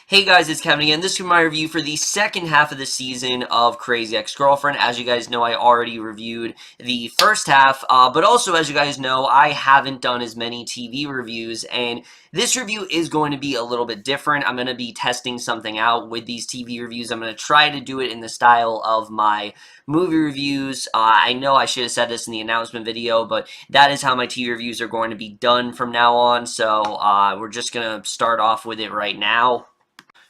Hey guys, it's Kevin again. This is my review for the second half of the season of Crazy Ex-Girlfriend. As you guys know, I already reviewed the first half, but also as you guys know, I haven't done as many TV reviews, and this review is going to be a little bit different. I'm going to be testing something out with these TV reviews. I'm going to try to do it in the style of my movie reviews. I know I should have said this in the announcement video, but that is how my TV reviews are going to be done from now on, so we're just going to start off with it right now.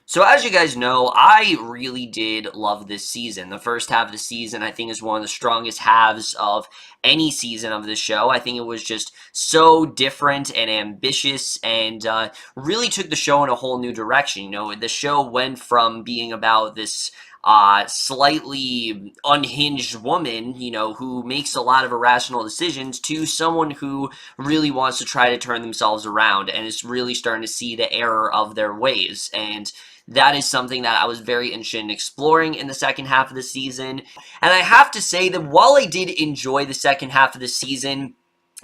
So as you guys know, I really did love this season. The first half of the season, I think, is one of the strongest halves of any season of the show. I think it was just so different and ambitious and really took the show in a whole new direction. You know, the show went from being about this slightly unhinged woman, you know, who makes a lot of irrational decisions to someone who really wants to try to turn themselves around and is really starting to see the error of their ways. And that is something that I was very interested in exploring in the second half of the season. And I have to say that while I did enjoy the second half of the season,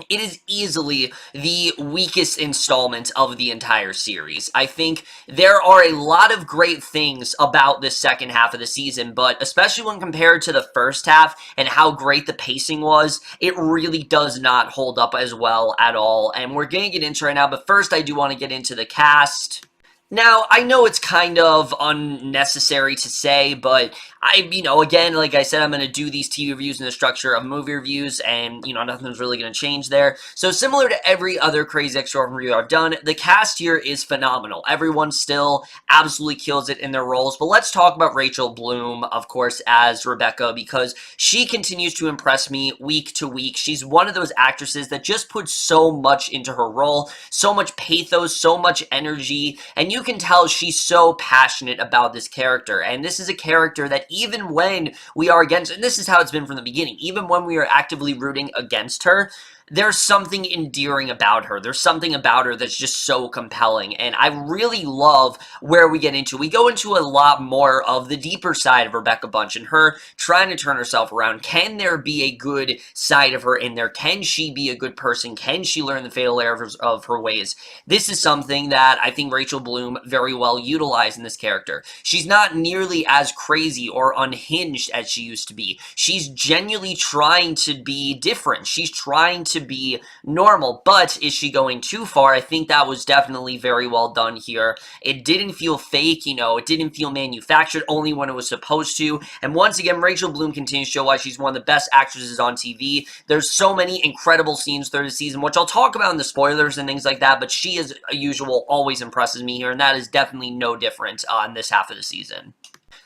it is easily the weakest installment of the entire series. I think there are a lot of great things about this second half of the season, but especially when compared to the first half and how great the pacing was, it really does not hold up as well at all. And we're going to get into it right now, but first I do want to get into the cast. Now, I know it's kind of unnecessary to say, but again, like I said, I'm going to do these TV reviews in the structure of movie reviews, and, nothing's really going to change there. So, similar to every other Crazy Ex-Girlfriend review I've done, the cast here is phenomenal. Everyone still absolutely kills it in their roles, but let's talk about Rachel Bloom, of course, as Rebecca, because she continues to impress me week to week. She's one of those actresses that just puts so much into her role, so much pathos, so much energy, and you can tell she's so passionate about this character, and this is a character that even when we are against, and this is how it's been from the beginning, even when we are actively rooting against her, there's something endearing about her. There's something about her that's just so compelling, and I really love where we get into. We go into a lot more of the deeper side of Rebecca Bunch and her trying to turn herself around. Can there be a good side of her in there? Can she be a good person? Can she learn the fatal errors of her ways? This is something that I think Rachel Bloom very well utilized in this character. She's not nearly as crazy or unhinged as she used to be. She's genuinely trying to be different. She's trying to be normal, but is she going too far? I think that was definitely very well done here. It didn't feel fake, it didn't feel manufactured only when it was supposed to, and once again, Rachel Bloom continues to show why she's one of the best actresses on TV. There's so many incredible scenes through the season, which I'll talk about in the spoilers and things like that, but she, as usual, always impresses me here, and that is definitely no different on this half of the season.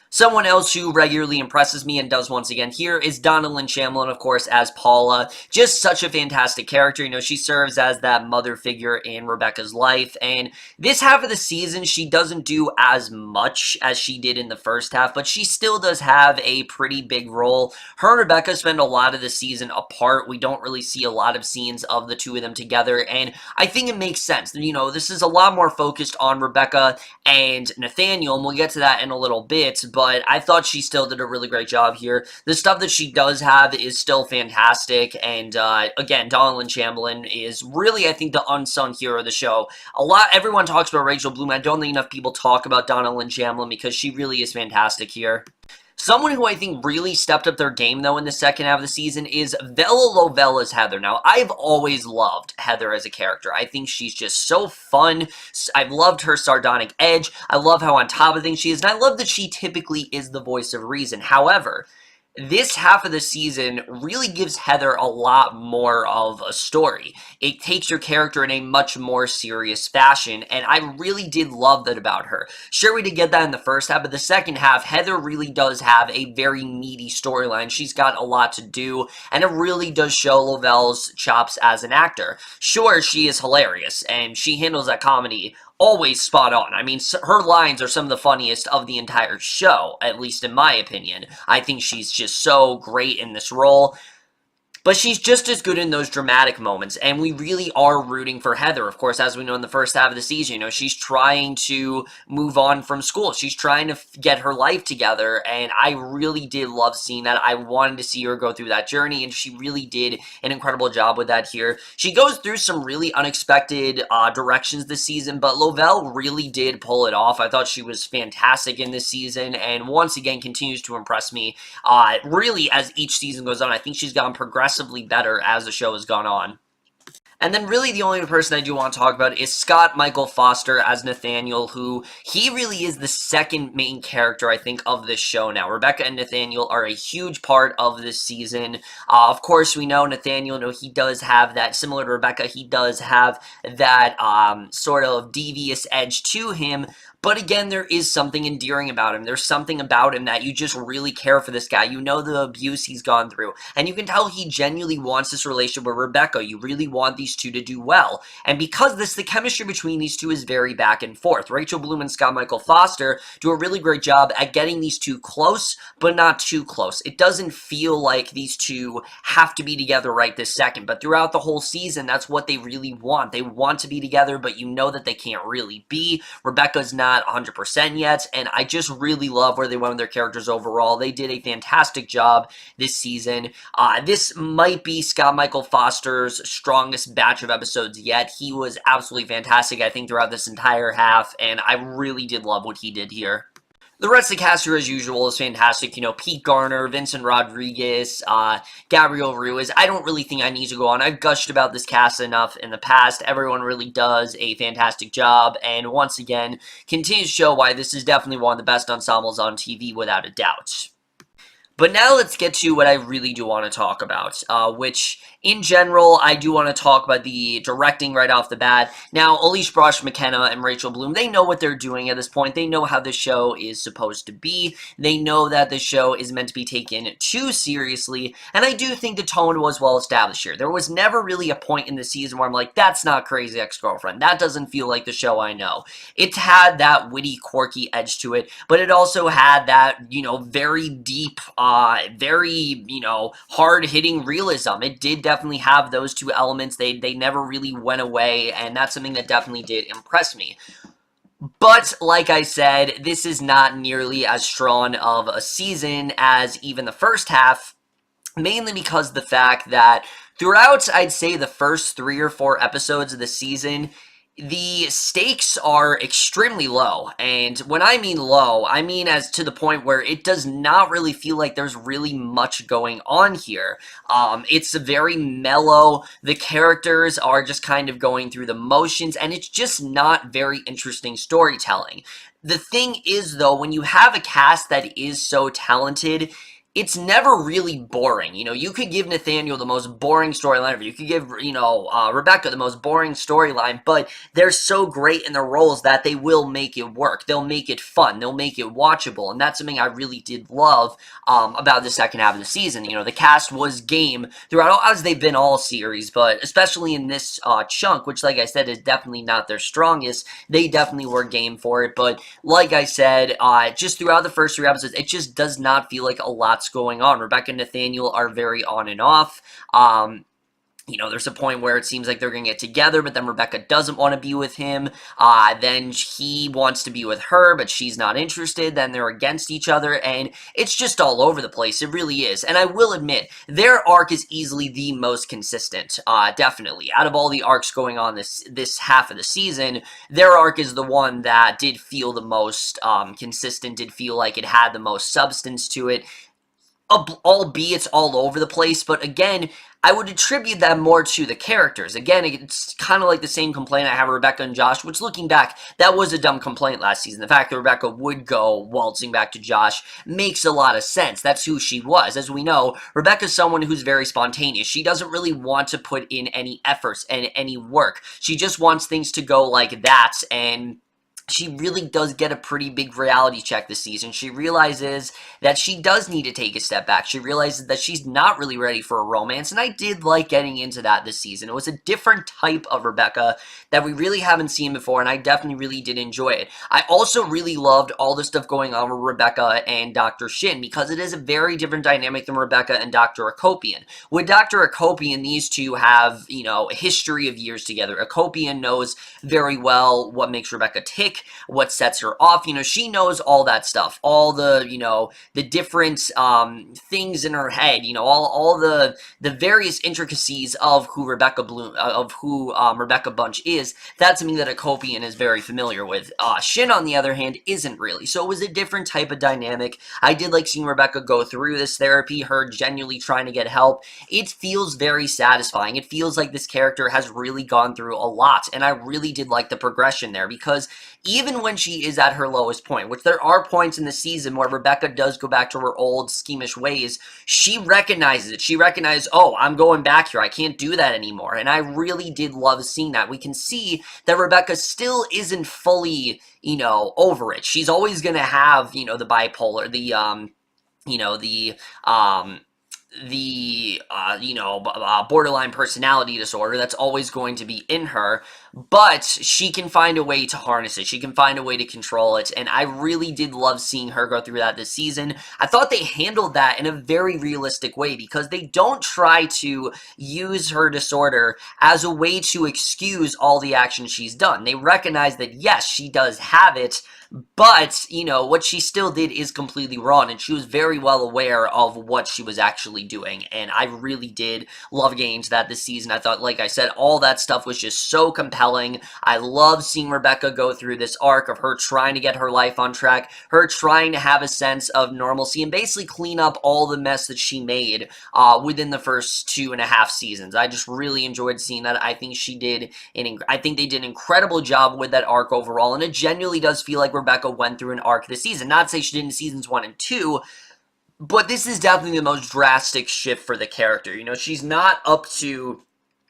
Someone else who regularly impresses me and does once again here is Donna Lynne Champlin, of course, as Paula. Just such a fantastic character. She serves as that mother figure in Rebecca's life, and this half of the season, she doesn't do as much as she did in the first half, but she still does have a pretty big role. Her and Rebecca spend a lot of the season apart. We don't really see a lot of scenes of the two of them together, and I think it makes sense. This is a lot more focused on Rebecca and Nathaniel, and we'll get to that in a little bit, but I thought she still did a really great job here. The stuff that she does have is still fantastic, and again, Donna Lynne Champlin is really, I think, the unsung hero of the show. Everyone talks about Rachel Bloom. I don't think enough people talk about Donna Lynne Champlin because she really is fantastic here. Someone who I think really stepped up their game, though, in the second half of the season is Vella Lovell as Heather. Now, I've always loved Heather as a character. I think she's just so fun. I've loved her sardonic edge. I love how on top of things she is, and I love that she typically is the voice of reason. However, this half of the season really gives Heather a lot more of a story. It takes her character in a much more serious fashion, and I really did love that about her. Sure, we did get that in the first half, but the second half, Heather really does have a very meaty storyline. She's got a lot to do, and it really does show Lovell's chops as an actor. Sure, she is hilarious, and she handles that comedy always spot on. I mean, her lines are some of the funniest of the entire show, at least in my opinion. I think she's just so great in this role. but she's just as good in those dramatic moments, and we really are rooting for Heather. Of course, as we know in the first half of the season, you know, she's trying to move on from school. She's trying to get her life together, and I really did love seeing that. I wanted to see her go through that journey, and she really did an incredible job with that here. She goes through some really unexpected directions this season, but Lovell really did pull it off. I thought she was fantastic in this season, and once again continues to impress me. Really, as each season goes on, I think she's gotten progressively better as the show has gone on. And then really the only person I do want to talk about is Scott Michael Foster as Nathaniel, who he really is the second main character, I think, of this show now. Rebecca and Nathaniel are a huge part of this season. Of course, we know Nathaniel, he does have that, similar to Rebecca, he does have that sort of devious edge to him. But again, there is something endearing about him. There's something about him that you just really care for this guy. You know the abuse he's gone through. And you can tell he genuinely wants this relationship with Rebecca. You really want these two to do well. And because of this, the chemistry between these two is very back and forth. Rachel Bloom and Scott Michael Foster do a really great job at getting these two close, but not too close. It doesn't feel like these two have to be together right this second. But throughout the whole season, that's what they really want. They want to be together, but you know that they can't really be. Rebecca's not 100% yet, and I just really love where they went with their characters overall. They did a fantastic job this season. This might be Scott Michael Foster's strongest batch of episodes yet. He was absolutely fantastic, I think, throughout this entire half, and I really did love what he did here. The rest of the cast here, as usual, is fantastic. You know, Pete Gardner, Vincent Rodriguez, Gabrielle Ruiz. I don't really think I need to go on. I've gushed about this cast enough in the past. Everyone really does a fantastic job, and once again, continues to show why this is definitely one of the best ensembles on TV, without a doubt. But now let's get to what I really do want to talk about, which, in general, I do want to talk about the directing right off the bat. Now, Elise Brosh, McKenna, and Rachel Bloom, they know what they're doing at this point. They know how the show is supposed to be. They know that the show is meant to be taken too seriously, and I do think the tone was well established here. There was never really a point in the season where I'm like, that's not Crazy Ex-Girlfriend. That doesn't feel like the show I know. It had that witty, quirky edge to it, but it also had that, very deep, very, hard-hitting realism. It did definitely have those two elements. They never really went away, and that's something that definitely did impress me. But, like I said, this is not nearly as strong of a season as even the first half, mainly because of the fact that throughout, I'd say, the first 3 or 4 episodes of the season, the stakes are extremely low, and when I mean low, I mean as to the point where it does not really feel like there's really much going on here. It's very mellow, the characters are just kind of going through the motions, and it's just not very interesting storytelling. The thing is, though, when you have a cast that is so talented, it's never really boring. You could give Nathaniel the most boring storyline ever. You could give, Rebecca the most boring storyline, but they're so great in their roles that they will make it work. They'll make it fun. They'll make it watchable, and that's something I really did love about the second half of the season. The cast was game throughout, as they've been all series, but especially in this chunk, which, like I said, is definitely not their strongest, they definitely were game for it. But like I said, just throughout the first 3 episodes, it just does not feel like a lot's going on. Rebecca and Nathaniel are very on and off. There's a point where it seems like they're going to get together, but then Rebecca doesn't want to be with him. Then he wants to be with her, but she's not interested. Then they're against each other, and it's just all over the place. It really is. And I will admit, their arc is easily the most consistent, definitely. Out of all the arcs going on this half of the season, their arc is the one that did feel the most consistent, did feel like it had the most substance to it. Albeit it's all over the place, but again, I would attribute that more to the characters. Again, it's kind of like the same complaint I have with Rebecca and Josh, which, looking back, that was a dumb complaint last season. The fact that Rebecca would go waltzing back to Josh makes a lot of sense. That's who she was. As we know, Rebecca's someone who's very spontaneous. She doesn't really want to put in any efforts and any work. She just wants things to go like that, and she really does get a pretty big reality check this season. She realizes that she does need to take a step back. She realizes that she's not really ready for a romance, and I did like getting into that this season. It was a different type of Rebecca that we really haven't seen before, and I definitely really did enjoy it. I also really loved all the stuff going on with Rebecca and Dr. Shin, because it is a very different dynamic than Rebecca and Dr. Akopian. With Dr. Akopian, these two have, you know, a history of years together. Akopian knows very well what makes Rebecca tick, what sets her off. You know, she knows all that stuff, all the, you know, the different things in her head, you know, all the various intricacies of who Rebecca Bunch is. That's something that Akopian is very familiar with. Shin, on the other hand, isn't really. So it was a different type of dynamic. I did like seeing Rebecca go through this therapy, her genuinely trying to get help. It feels very satisfying. It feels like this character has really gone through a lot, and I really did like the progression there, because even when she is at her lowest point, which there are points in the season where Rebecca does go back to her old schemish ways, she recognizes it. She recognizes, oh, I'm going back here. I can't do that anymore. And I really did love seeing that. We can see that Rebecca still isn't fully, you know, over it. She's always going to have, you know, the bipolar, borderline personality disorder. That's always going to be in her, but she can find a way to harness it. She can find a way to control it, and I really did love seeing her go through that this season. I thought they handled that in a very realistic way, because they don't try to use her disorder as a way to excuse all the action she's done. They recognize that, yes, she does have it, but, you know, what she still did is completely wrong, and she was very well aware of what she was actually doing, and I really did love getting into that this season. I thought, like I said, all that stuff was just so compelling. I love seeing Rebecca go through this arc of her trying to get her life on track, her trying to have a sense of normalcy, and basically clean up all the mess that she made within the first 2.5 seasons. I just really enjoyed seeing that. I think they did an incredible job with that arc overall, and it genuinely does feel like Rebecca went through an arc this season. Not to say she did in seasons 1 and 2, but this is definitely the most drastic shift for the character. You know, she's not up to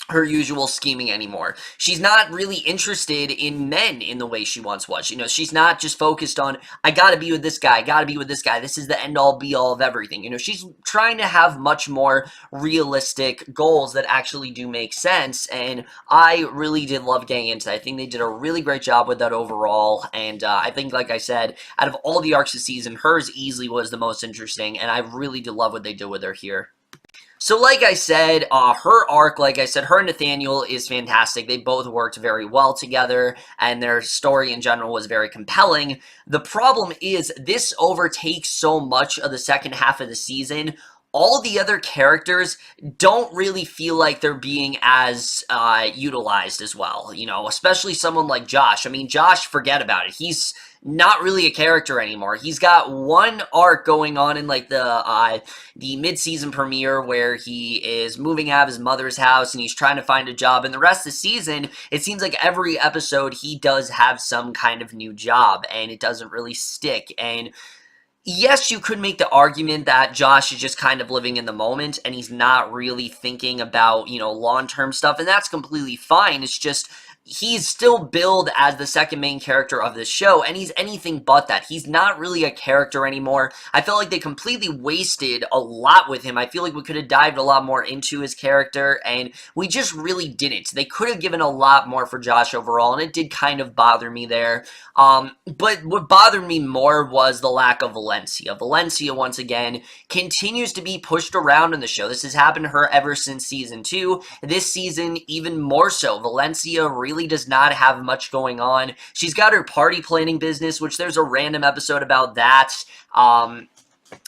her usual scheming anymore. She's not really interested in men in the way she once was. You know, she's not just focused on, I gotta be with this guy, gotta be with this guy, this is the end-all be-all of everything. You know, she's trying to have much more realistic goals that actually do make sense, and I really did love getting into that. I think they did a really great job with that overall, and I think, like I said, out of all the arcs this season, hers easily was the most interesting, and I really did love what they did with her here. So like I said, her arc, like I said, her and Nathaniel is fantastic. They both worked very well together, and their story in general was very compelling. The problem is this overtakes so much of the second half of the season. All the other characters don't really feel like they're being as utilized as well, you know, especially someone like Josh. I mean, Josh, forget about it. He's not really a character anymore. He's got one arc going on in like the mid-season premiere where he is moving out of his mother's house and he's trying to find a job, and the rest of the season, it seems like every episode he does have some kind of new job, and it doesn't really stick. And yes, you could make the argument that Josh is just kind of living in the moment and he's not really thinking about, you know, long-term stuff, and that's completely fine. It's just he's still billed as the second main character of this show, and he's anything but that. He's not really a character anymore. I felt like they completely wasted a lot with him. I feel like we could have dived a lot more into his character, and we just really didn't. They could have given a lot more for Josh overall, and it did kind of bother me there. But what bothered me more was the lack of Valencia. Valencia, once again, continues to be pushed around in the show. This has happened to her ever since season 2. This season, even more so. Valencia really does not have much going on. She's got her party planning business, which there's a random episode about that.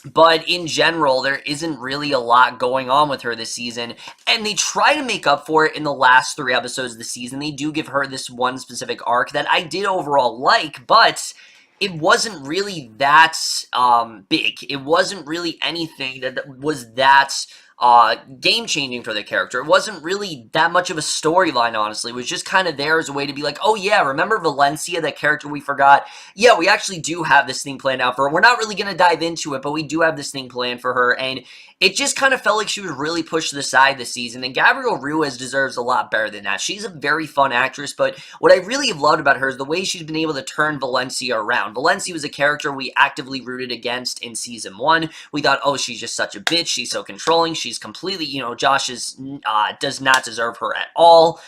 But in general, there isn't really a lot going on with her this season, and they try to make up for it in the last 3 episodes of the season. They do give her this one specific arc that I did overall like, but it wasn't really that big. It wasn't really anything that was that game-changing for the character. It wasn't really that much of a storyline, honestly. It was just kind of there as a way to be like, oh yeah, remember Valencia, that character we forgot? Yeah, we actually do have this thing planned out for her. We're not really going to dive into it, but we do have this thing planned for her, and it just kind of felt like she was really pushed to the side this season, and Gabrielle Ruiz deserves a lot better than that. She's a very fun actress, but what I really have loved about her is the way she's been able to turn Valencia around. Valencia was a character we actively rooted against in season 1. We thought, oh, she's just such a bitch, she's so controlling, she's completely, Josh does not deserve her at all.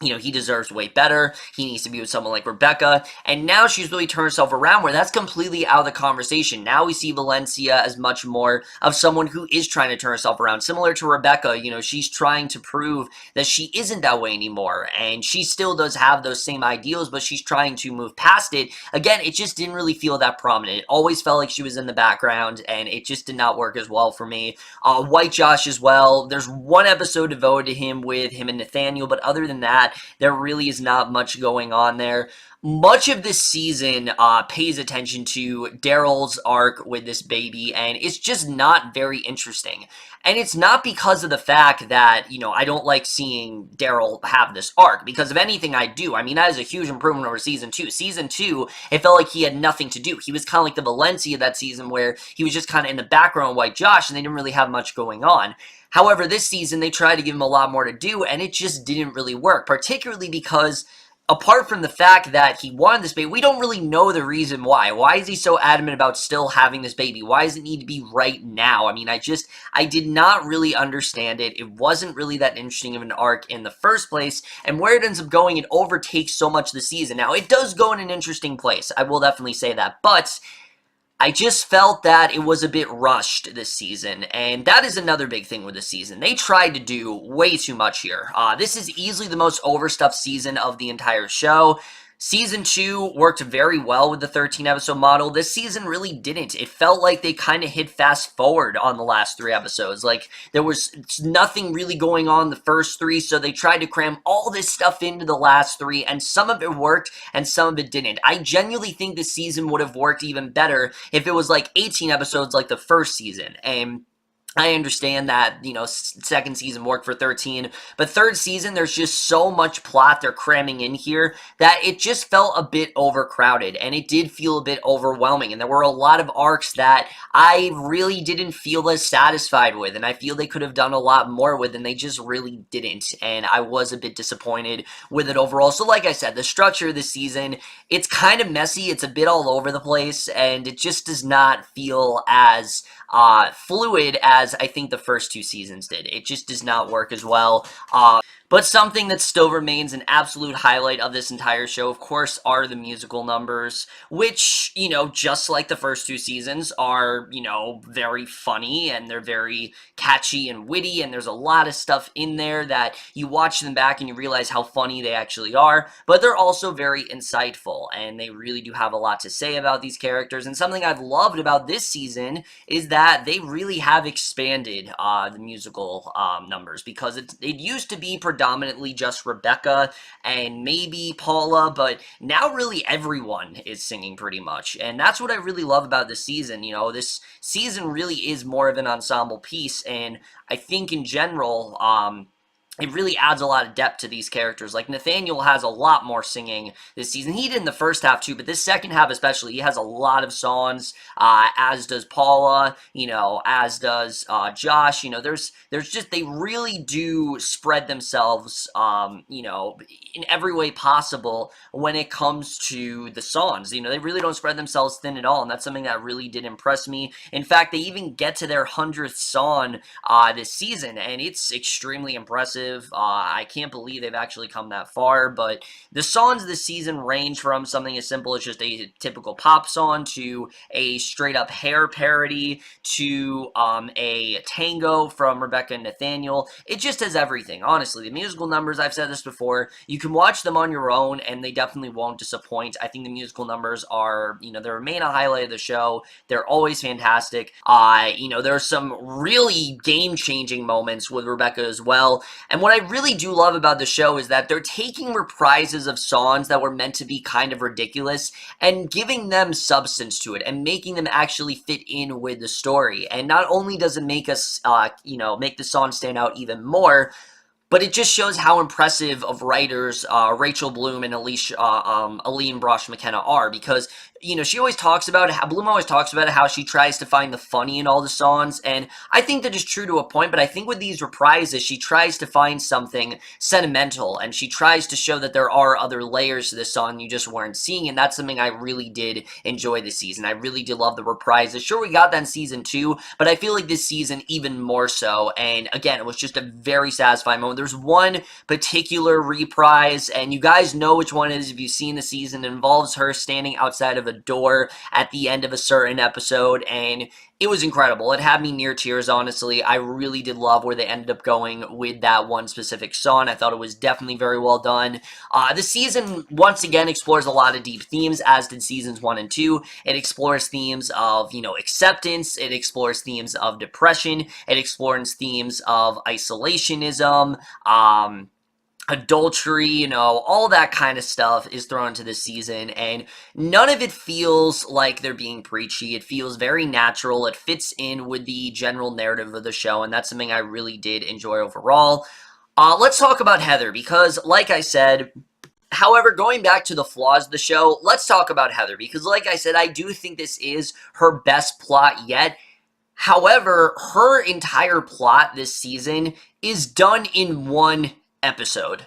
He deserves way better. He needs to be with someone like Rebecca. And now she's really turned herself around where that's completely out of the conversation. Now we see Valencia as much more of someone who is trying to turn herself around. Similar to Rebecca, she's trying to prove that she isn't that way anymore. And she still does have those same ideals, but she's trying to move past it. Again, it just didn't really feel that prominent. It always felt like she was in the background, and it just did not work as well for me. White Josh as well. There's one episode devoted to him with him and Nathaniel, but other than that, there really is not much going on there. Much of this season pays attention to Daryl's arc with this baby, and it's just not very interesting. And it's not because of the fact that, I don't like seeing Daryl have this arc, because if anything I do. I mean, that is a huge improvement over Season 2. Season 2, it felt like he had nothing to do. He was kind of like the Valencia that season where he was just kind of in the background, White Josh, and they didn't really have much going on. However, this season, they tried to give him a lot more to do, and it just didn't really work, particularly because apart from the fact that he wanted this baby, we don't really know the reason why. Why is he so adamant about still having this baby? Why does it need to be right now? I mean, I did not really understand it. It wasn't really that interesting of an arc in the first place, and where it ends up going, it overtakes so much of the season. Now, it does go in an interesting place. I will definitely say that, but I just felt that it was a bit rushed this season, and that is another big thing with the season. They tried to do way too much here. This is easily the most overstuffed season of the entire show. Season 2 worked very well with the 13-episode model. This season really didn't. It felt like they kind of hit fast forward on the last 3 episodes. Like, there was nothing really going on the first 3, so they tried to cram all this stuff into the last 3, and some of it worked, and some of it didn't. I genuinely think this season would have worked even better if it was like 18 episodes like the first season. And I understand that, second season worked for 13, but third season, there's just so much plot they're cramming in here that it just felt a bit overcrowded, and it did feel a bit overwhelming, and there were a lot of arcs that I really didn't feel as satisfied with, and I feel they could have done a lot more with, and they just really didn't, and I was a bit disappointed with it overall. So like I said, the structure of the season, it's kind of messy, it's a bit all over the place, and it just does not feel as fluid as I think the first 2 seasons did. It just does not work as well. But something that still remains an absolute highlight of this entire show, of course, are the musical numbers, which, just like the first 2 seasons, are, very funny, and they're very catchy and witty, and there's a lot of stuff in there that you watch them back and you realize how funny they actually are, but they're also very insightful, and they really do have a lot to say about these characters. And something I've loved about this season is that they really have expanded the musical numbers, because it used to be predominantly just Rebecca and maybe Paula, but now really everyone is singing pretty much, and that's what I really love about this season. This season really is more of an ensemble piece, and I think in general, it really adds a lot of depth to these characters. Like, Nathaniel has a lot more singing this season. He did in the first half, too, but this second half especially, he has a lot of songs, as does Paula, as does Josh. There's just, they really do spread themselves, in every way possible when it comes to the songs. They really don't spread themselves thin at all, and that's something that really did impress me. In fact, they even get to their 100th song this season, and it's extremely impressive. I can't believe they've actually come that far, but the songs this season range from something as simple as just a typical pop song to a straight-up hair parody to a tango from Rebecca and Nathaniel. It just has everything, honestly. The musical numbers, I've said this before, you can watch them on your own, and they definitely won't disappoint. I think the musical numbers are, they remain a highlight of the show. They're always fantastic. There's some really game-changing moments with Rebecca as well. And what I really do love about the show is that they're taking reprises of songs that were meant to be kind of ridiculous and giving them substance to it and making them actually fit in with the story. And not only does it make us, make the song stand out even more, but it just shows how impressive of writers Rachel Bloom and Aline, Brosh, McKenna are, because you know, she always talks about how, Bloom always talks about how she tries to find the funny in all the songs, and I think that is true to a point, but I think with these reprises, she tries to find something sentimental, and she tries to show that there are other layers to this song you just weren't seeing, and that's something I really did enjoy this season. I really did love the reprises. Sure, we got that in season 2, but I feel like this season even more so, and again, it was just a very satisfying moment. There's one particular reprise, and you guys know which one it is if you've seen the season. It involves her standing outside of a door at the end of a certain episode, and it was incredible. It had me near tears, honestly. I really did love where they ended up going with that one specific song. I thought it was definitely very well done. The season, once again, explores a lot of deep themes, as did seasons 1 and 2. It explores themes of, you know, acceptance. It explores themes of depression. It explores themes of isolationism, adultery, you know, all that kind of stuff is thrown into this season, and none of it feels like they're being preachy. It feels very natural. It fits in with the general narrative of the show, and that's something I really did enjoy overall. Let's talk about Heather, because like I said, however, going back to the flaws of the show, let's talk about Heather, because like I said, I do think this is her best plot yet. However, her entire plot this season is done in one episode.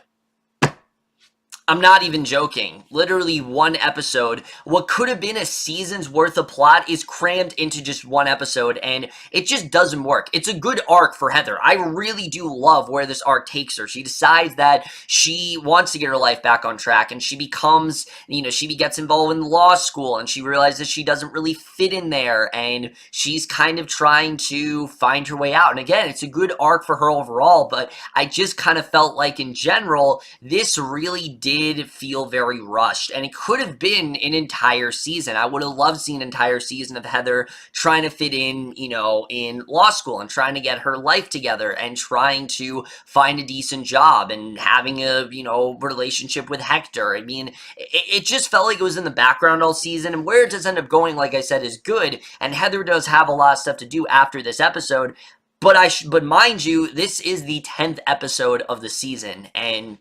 I'm not even joking. Literally one episode. What could have been a season's worth of plot is crammed into just one episode, and it just doesn't work. It's a good arc for Heather. I really do love where this arc takes her. She decides that she wants to get her life back on track, and she becomes, you know, she gets involved in law school, and she realizes she doesn't really fit in there, and she's kind of trying to find her way out. And again, it's a good arc for her overall, but I just kind of felt like in general, this really did feel very rushed, and it could have been an entire season. I would have loved seeing an entire season of Heather trying to fit in, you know, in law school and trying to get her life together and trying to find a decent job and having a, you know, relationship with Hector. I mean, it just felt like it was in the background all season, and where it does end up going, like I said, is good, and Heather does have a lot of stuff to do after this episode, but mind you, this is the 10th episode of the season, and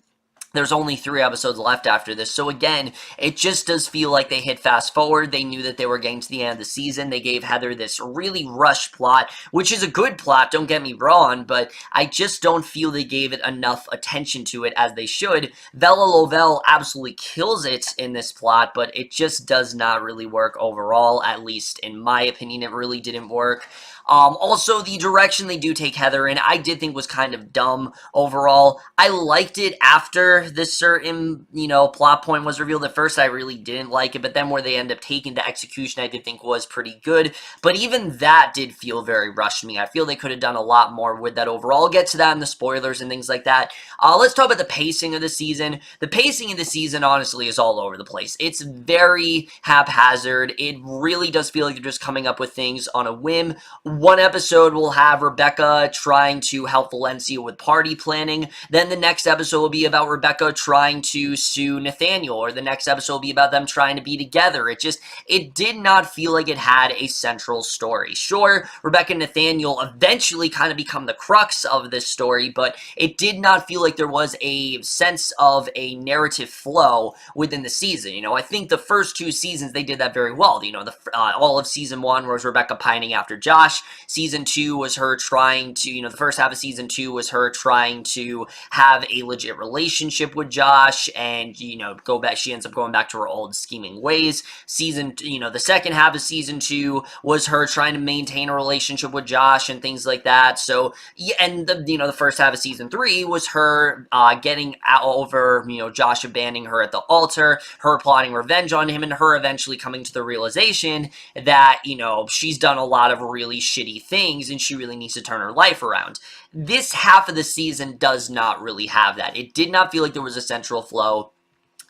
there's only 3 episodes left after this. So again, it just does feel like they hit fast forward. They knew that they were getting to the end of the season. They gave Heather this really rushed plot, which is a good plot, don't get me wrong, but I just don't feel they gave it enough attention to it as they should. Vella Lovell absolutely kills it in this plot, but it just does not really work overall. At least in my opinion, it really didn't work. Also, the direction they do take Heather in, I did think was kind of dumb overall. I liked it after this certain, you know, plot point was revealed. At first, I really didn't like it, but then where they end up taking to execution, I did think was pretty good. But even that did feel very rushed to me. I feel they could have done a lot more with that overall. I'll get to that in the spoilers and things like that. Let's talk about the pacing of the season. The pacing of the season, honestly, is all over the place. It's very haphazard. It really does feel like they're just coming up with things on a whim. One episode will have Rebecca trying to help Valencia with party planning. Then the next episode will be about Rebecca trying to sue Nathaniel, or the next episode will be about them trying to be together. It did not feel like it had a central story. Sure, Rebecca and Nathaniel eventually kind of become the crux of this story, but it did not feel like there was a sense of a narrative flow within the season. You know, I think the first 2 seasons, they did that very well. You know, all of season 1 was Rebecca pining after Josh. Season 2 was her trying to, you know, the first half of season 2 was her trying to have a legit relationship with Josh, and, you know, she ends up going back to her old scheming ways. The second half of season 2 was her trying to maintain a relationship with Josh and things like that. So, yeah, and the first half of season 3 was her getting over, you know, Josh abandoning her at the altar, her plotting revenge on him, and her eventually coming to the realization that, you know, she's done a lot of really shitty things and she really needs to turn her life around. This half of the season does not really have that. It did not feel like there was a central flow.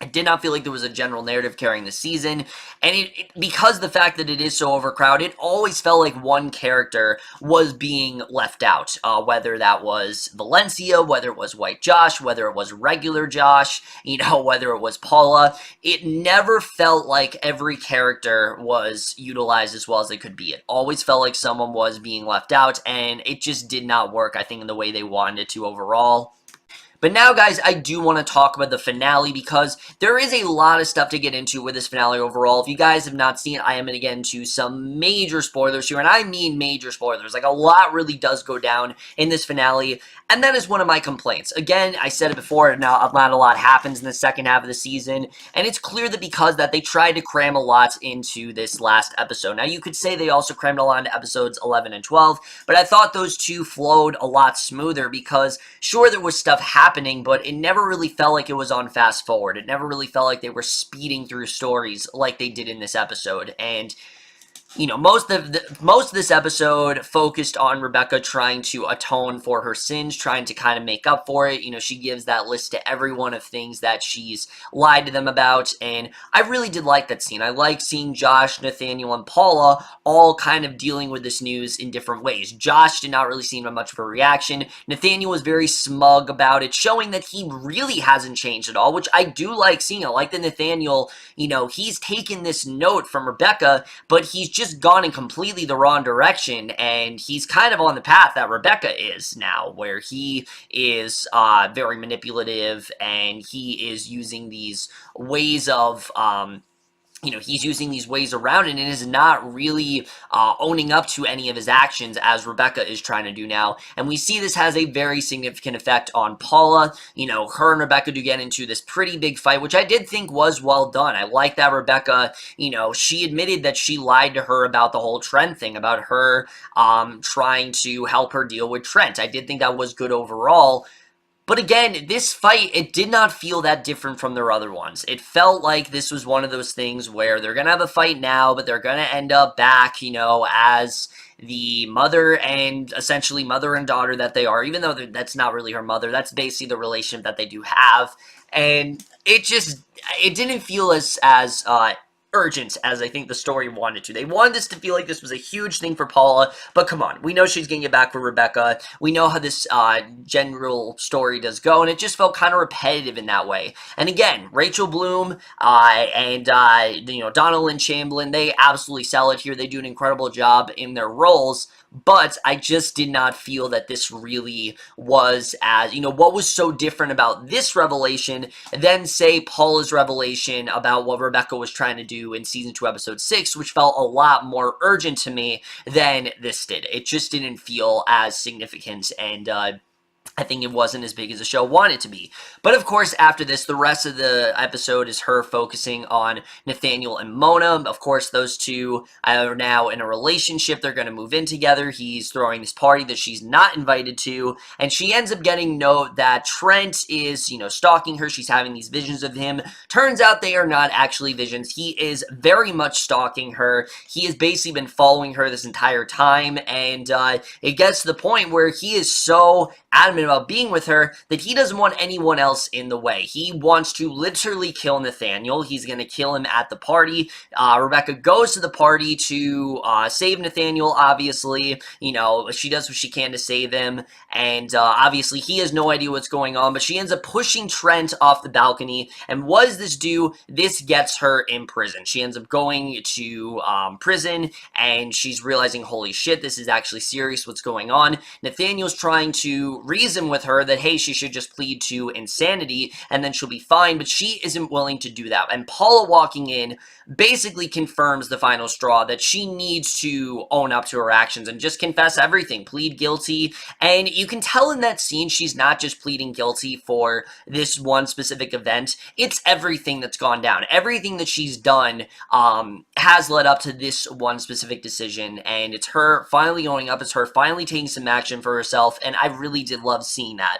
I did not feel like there was a general narrative carrying the season, and because the fact that it is so overcrowded, it always felt like one character was being left out, whether that was Valencia, whether it was White Josh, whether it was regular Josh, you know, whether it was Paula. It never felt like every character was utilized as well as they could be. It always felt like someone was being left out, and it just did not work, I think, in the way they wanted it to overall. But now, guys, I do want to talk about the finale because there is a lot of stuff to get into with this finale overall. If you guys have not seen it, I am going to get into some major spoilers here, and I mean major spoilers. Like, a lot really does go down in this finale, and that is one of my complaints. Again, I said it before, now not a lot happens in the second half of the season, and it's clear that because that they tried to cram a lot into this last episode. Now, you could say they also crammed a lot into episodes 11 and 12, but I thought those two flowed a lot smoother because, sure, there was stuff happening, but it never really felt like it was on fast forward. It never really felt like they were speeding through stories like they did in this episode. And you know, most of this episode focused on Rebecca trying to atone for her sins, trying to kind of make up for it. You know, she gives that list to everyone of things that she's lied to them about, and I really did like that scene. I like seeing Josh, Nathaniel, and Paula all kind of dealing with this news in different ways. Josh did not really seem much of a reaction. Nathaniel was very smug about it, showing that he really hasn't changed at all, which I do like seeing. I like that Nathaniel, you know, he's taken this note from Rebecca, but he's just gone in completely the wrong direction, and he's kind of on the path that Rebecca is now, where he is very manipulative, and he is using these ways of you know, he's using these ways around it and is not really owning up to any of his actions as Rebecca is trying to do now. And we see this has a very significant effect on Paula. You know, her and Rebecca do get into this pretty big fight, which I did think was well done. I like that Rebecca, you know, she admitted that she lied to her about the whole Trent thing, about her trying to help her deal with Trent. I did think that was good overall. But again, this fight, it did not feel that different from their other ones. It felt like this was one of those things where they're going to have a fight now, but they're going to end up back, you know, as the mother and essentially mother and daughter that they are, even though that's not really her mother. That's basically the relationship that they do have. And it didn't feel as urgent as I think the story wanted to. They wanted this to feel like this was a huge thing for Paula, but come on, we know she's going to get back for Rebecca. We know how this general story does go, and it just felt kind of repetitive in that way. And again, Rachel Bloom and you know, Donna, Lynne, Champlin, they absolutely sell it here. They do an incredible job in their roles. But I just did not feel that this really was as, you know, what was so different about this revelation than, say, Paula's revelation about what Rebecca was trying to do in Season 2, Episode 6, which felt a lot more urgent to me than this did. It just didn't feel as significant, and I think it wasn't as big as the show wanted to be. But of course, after this, the rest of the episode is her focusing on Nathaniel and Mona. Of course, those two are now in a relationship. They're going to move in together. He's throwing this party that she's not invited to, and she ends up getting note that Trent is, you know, stalking her. She's having these visions of him. Turns out they are not actually visions. He is very much stalking her. He has basically been following her this entire time, and it gets to the point where he is so adamant about being with her that he doesn't want anyone else in the way. He wants to literally kill Nathaniel. He's going to kill him at the party. Rebecca goes to the party to save Nathaniel, obviously. You know, she does what she can to save him, and obviously he has no idea what's going on, but she ends up pushing Trent off the balcony, and what does this do? This gets her in prison. She ends up going to prison, and she's realizing, holy shit, this is actually serious, what's going on. Nathaniel's trying to reason with her that, hey, she should just plead to insanity and then she'll be fine, but she isn't willing to do that. And Paula walking in basically confirms the final straw that she needs to own up to her actions and just confess everything, plead guilty. And you can tell in that scene she's not just pleading guilty for this one specific event. It's everything that's gone down. Everything that she's done has led up to this one specific decision, and it's her finally owning up. It's her finally taking some action for herself, and I really did love seeing that.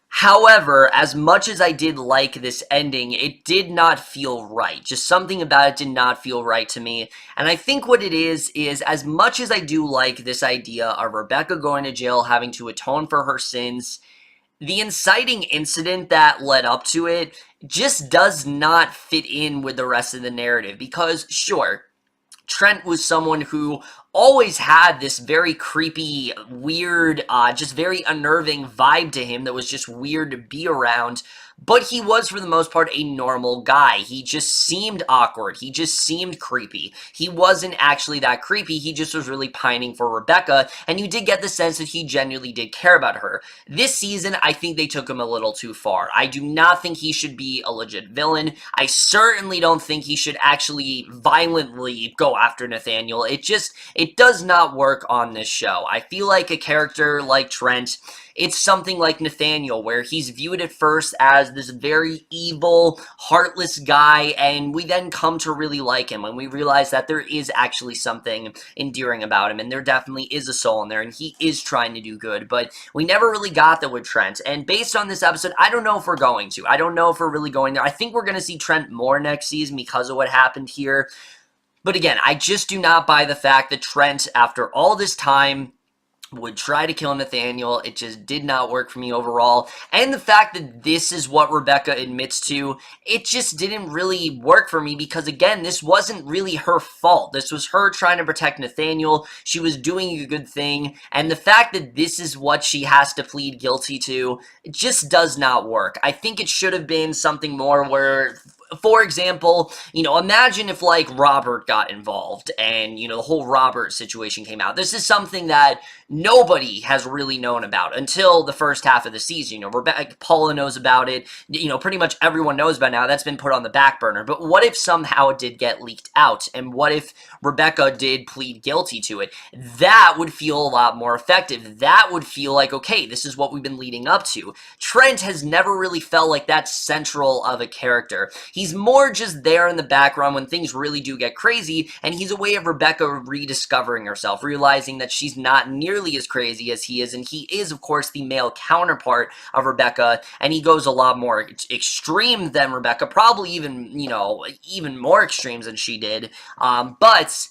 However, as much as I did like this ending, it did not feel right. Just something about it did not feel right to me. And I think what it is as much as I do like this idea of Rebecca going to jail, having to atone for her sins, the inciting incident that led up to it just does not fit in with the rest of the narrative. Because, sure, Trent was someone who always had this very creepy, weird, just very unnerving vibe to him that was just weird to be around. but he was, for the most part, a normal guy. He just seemed awkward. He just seemed creepy. He wasn't actually that creepy. He just was really pining for Rebecca, and you did get the sense that he genuinely did care about her. This season, I think they took him a little too far. I do not think he should be a legit villain. I certainly don't think he should actually violently go after Nathaniel. It does not work on this show. I feel like a character like Trent, it's something like Nathaniel, where he's viewed at first as this very evil, heartless guy, and we then come to really like him, and we realize that there is actually something endearing about him, and there definitely is a soul in there, and he is trying to do good, but we never really got that with Trent, and based on this episode, I don't know if we're going to. I don't know if we're really going there. I think we're going to see Trent more next season because of what happened here, but again, I just do not buy the fact that Trent, after all this time, would try to kill Nathaniel. It just did not work for me overall. And the fact that this is what Rebecca admits to, it just didn't really work for me because, again, this wasn't really her fault. This was her trying to protect Nathaniel. She was doing a good thing. And the fact that this is what she has to plead guilty to, it just does not work. I think it should have been something more where, for example, imagine if, like, Robert got involved and, the whole Robert situation came out. This is something that nobody has really known about until the first half of the season. Rebecca, Paula knows about it. Pretty much everyone knows about it now. That's been put on the back burner. But what if somehow it did get leaked out? And what if Rebecca did plead guilty to it? That would feel a lot more effective. That would feel like, okay, this is what we've been leading up to. Trent has never really felt like that central of a character. He's more just there in the background when things really do get crazy, and he's a way of Rebecca rediscovering herself, realizing that she's not nearly as crazy as he is, and he is, of course, the male counterpart of Rebecca, and he goes a lot more extreme than Rebecca, probably even more extremes than she did, but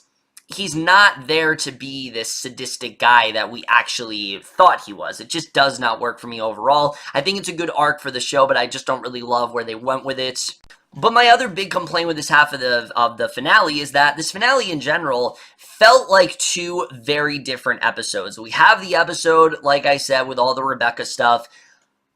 he's not there to be this sadistic guy that we actually thought he was. It just does not work for me overall. I think it's a good arc for the show, but I just don't really love where they went with it. But my other big complaint with this half of the finale is that this finale in general felt like two very different episodes. We have the episode, like I said, with all the Rebecca stuff,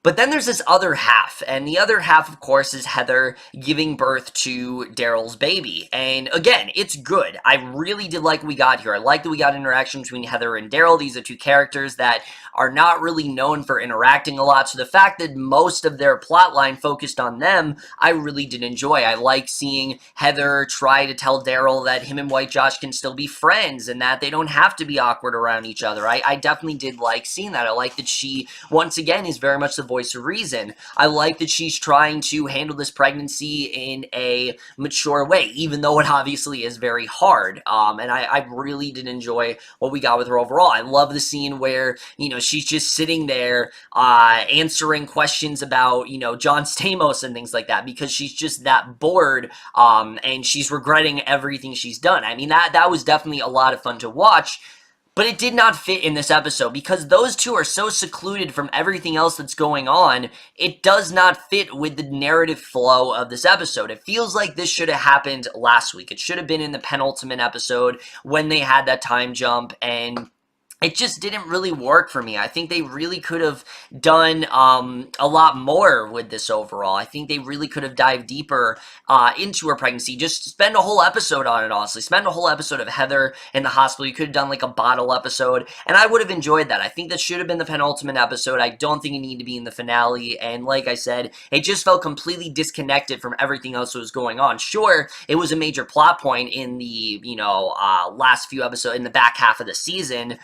but then there's this other half, and the other half, of course, is Heather giving birth to Daryl's baby. And again, it's good. I really did like what we got here. I like that we got interaction between Heather and Daryl. These are two characters that are not really known for interacting a lot, so the fact that most of their plotline focused on them, I really did enjoy. I like seeing Heather try to tell Daryl that him and White Josh can still be friends and that they don't have to be awkward around each other. I definitely did like seeing that. I like that she, once again, is very much the voice of reason. I like that she's trying to handle this pregnancy in a mature way, even though it obviously is very hard. And I really did enjoy what we got with her overall. I love the scene where, she's just sitting there answering questions about, John Stamos and things like that because she's just that bored and she's regretting everything she's done. I mean, that was definitely a lot of fun to watch. But it did not fit in this episode because those two are so secluded from everything else that's going on, it does not fit with the narrative flow of this episode. It feels like this should have happened last week. It should have been in the penultimate episode when they had that time jump, and it just didn't really work for me. I think they really could have done a lot more with this overall. I think they really could have dived deeper into her pregnancy. Just spend a whole episode on it, honestly. Spend a whole episode of Heather in the hospital. You could have done like a bottle episode, and I would have enjoyed that. I think that should have been the penultimate episode. I don't think it needed to be in the finale, and like I said, it just felt completely disconnected from everything else that was going on. Sure, it was a major plot point in the, last few episodes, in the back half of the season,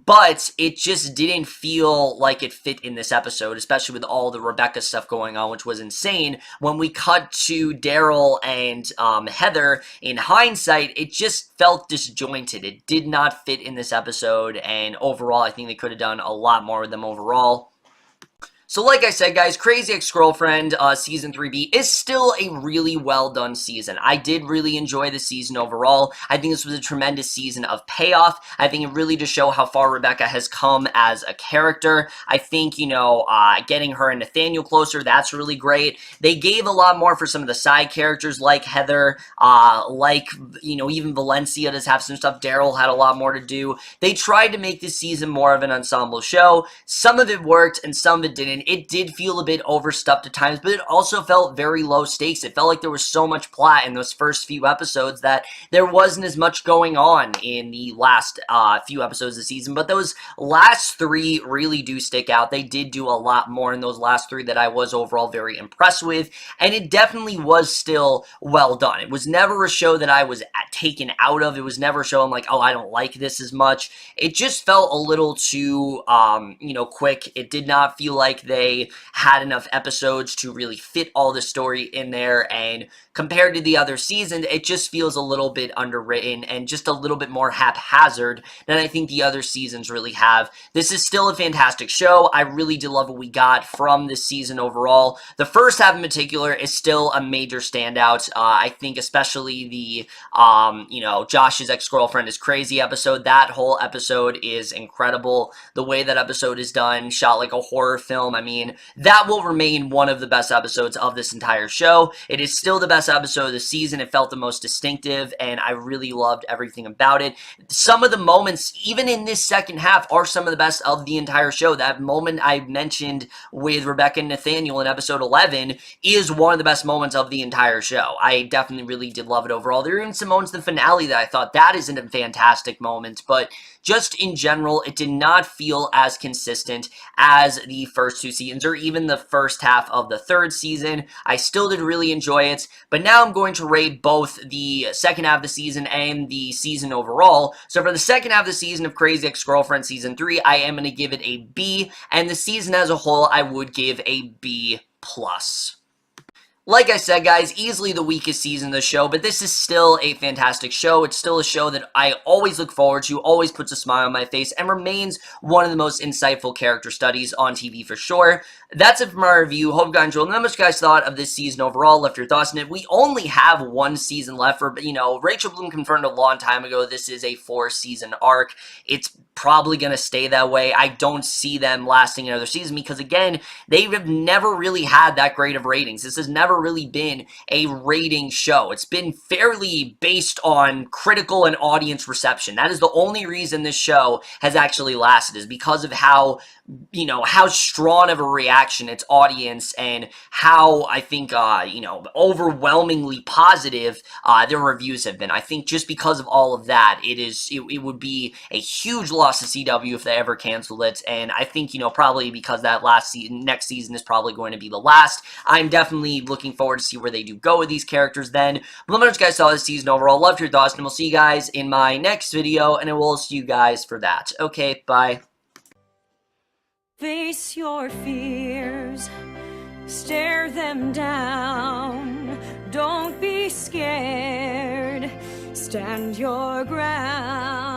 but it just didn't feel like it fit in this episode, especially with all the Rebecca stuff going on, which was insane. When we cut to Daryl and Heather, in hindsight, it just felt disjointed. It did not fit in this episode, and overall, I think they could have done a lot more with them overall. So like I said, guys, Crazy Ex-Girlfriend Season 3B is still a really well done season. I did really enjoy the season overall. I think this was a tremendous season of payoff. I think it really does show how far Rebecca has come as a character. I think, getting her and Nathaniel closer, that's really great. They gave a lot more for some of the side characters like Heather, even Valencia does have some stuff. Daryl had a lot more to do. They tried to make this season more of an ensemble show. Some of it worked and some of it didn't. season, it did feel a bit overstuffed at times, but it also felt very low stakes. It felt like there was so much plot in those first few episodes that there wasn't as much going on in the last few episodes of the season, but those last three really do stick out. They did do a lot more in those last three that I was overall very impressed with, and it definitely was still well done. It was never a show that I was taken out of. It was never a show I'm like, oh, I don't like this as much. It just felt a little too, quick. It did not feel like they had enough episodes to really fit all the story in there, and compared to the other seasons, it just feels a little bit underwritten and just a little bit more haphazard than I think the other seasons really have. This is still a fantastic show. I really did love what we got from this season overall. The first half in particular is still a major standout. I think especially the, Josh's ex-girlfriend is crazy episode. That whole episode is incredible. The way that episode is done, shot like a horror film. I mean, that will remain one of the best episodes of this entire show. It is still the best episode of the season. It felt the most distinctive, and I really loved everything about it. Some of the moments, even in this second half, are some of the best of the entire show. That moment I mentioned with Rebecca and Nathaniel in episode 11 is one of the best moments of the entire show. I definitely really did love it overall. There are even some moments in the finale that I thought that isn't a fantastic moment, but just in general, it did not feel as consistent as the first two seasons or even the first half of the third season. I still did really enjoy it, but now I'm going to rate both the second half of the season and the season overall. So for the second half of the season of Crazy Ex-Girlfriend Season 3, I am going to give it a B, and the season as a whole, I would give a B+. Like I said, guys, easily the weakest season of the show, but this is still a fantastic show. It's still a show that I always look forward to, always puts a smile on my face, and remains one of the most insightful character studies on TV for sure. That's it for my review. Hope you guys enjoyed. Let me know what you guys thought of this season overall. Left your thoughts in it. We only have one season left for, Rachel Bloom confirmed a long time ago this is a 4-season arc. It's probably going to stay that way. I don't see them lasting another season because, again, they have never really had that great of ratings. This has never really been a rating show. It's been fairly based on critical and audience reception. That is the only reason this show has actually lasted, is because of how strong of a reaction its audience and how, I think, overwhelmingly positive their reviews have been. I think just because of all of that, it would be a huge loss to CW if they ever canceled it, and I think, probably because that next season is probably going to be the last. I'm definitely looking forward to see where they do go with these characters then. But let me know what you guys saw this season overall. Love your thoughts, and we'll see you guys in my next video, and I will see you guys for that. Okay, bye. Face your fears, stare them down, don't be scared, stand your ground.